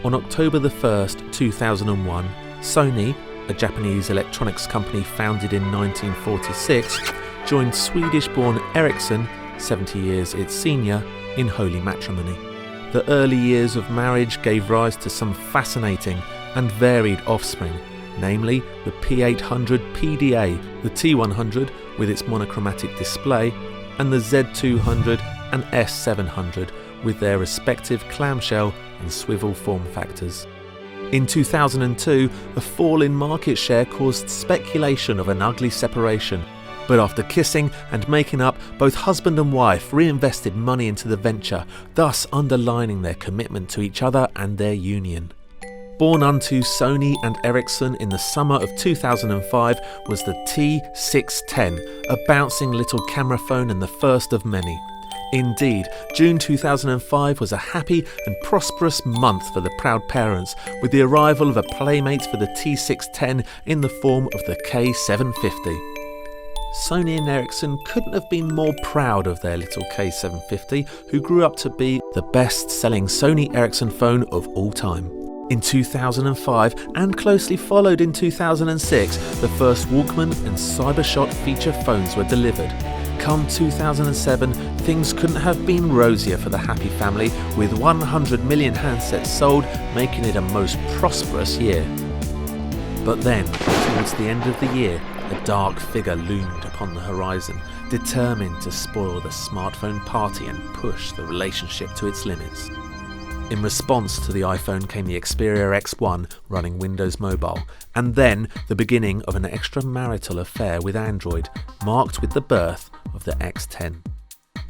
On October the 1st, 2001, Sony, a Japanese electronics company founded in 1946, joined Swedish-born Ericsson, 70 years its senior, in holy matrimony. The early years of marriage gave rise to some fascinating and varied offspring, namely the P800 PDA, the T100 with its monochromatic display, and the Z200 and S700 with their respective clamshell and swivel form factors. In 2002, a fall in market share caused speculation of an ugly separation, but after kissing and making up, both husband and wife reinvested money into the venture, thus underlining their commitment to each other and their union. Born unto Sony and Ericsson in the summer of 2005 was the T610, a bouncing little camera phone and the first of many. Indeed, June 2005 was a happy and prosperous month for the proud parents, with the arrival of a playmate for the T610 in the form of the K750. Sony and Ericsson couldn't have been more proud of their little K750, who grew up to be the best-selling Sony Ericsson phone of all time. In 2005, and closely followed in 2006, the first Walkman and Cybershot feature phones were delivered. Come 2007, things couldn't have been rosier for the happy family, with 100 million handsets sold, making it a most prosperous year. But then, towards the end of the year, a dark figure loomed upon the horizon, determined to spoil the smartphone party and push the relationship to its limits. In response to the iPhone came the Xperia X1 running Windows Mobile, and then the beginning of an extramarital affair with Android, marked with the birth of the X10.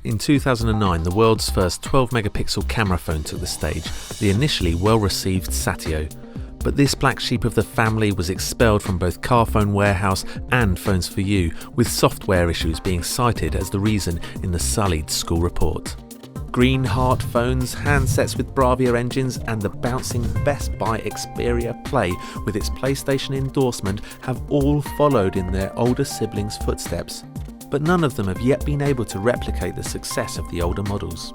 In 2009, the world's first 12-megapixel camera phone took the stage, the initially well-received Satio. But this black sheep of the family was expelled from both Carphone Warehouse and Phones 4u, with software issues being cited as the reason in the sullied school report. Green Heart phones, handsets with Bravia engines, and the bouncing Best Buy Xperia Play with its PlayStation endorsement have all followed in their older siblings' footsteps, but none of them have yet been able to replicate the success of the older models.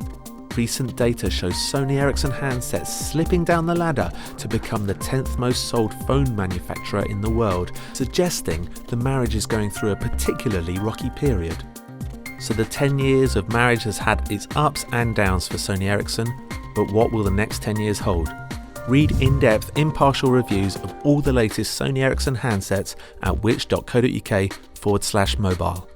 Recent data shows Sony Ericsson handsets slipping down the ladder to become the 10th most sold phone manufacturer in the world, suggesting the marriage is going through a particularly rocky period. So the 10 years of marriage has had its ups and downs for Sony Ericsson, but what will the next 10 years hold? Read in-depth, impartial reviews of all the latest Sony Ericsson handsets at which.co.uk/mobile.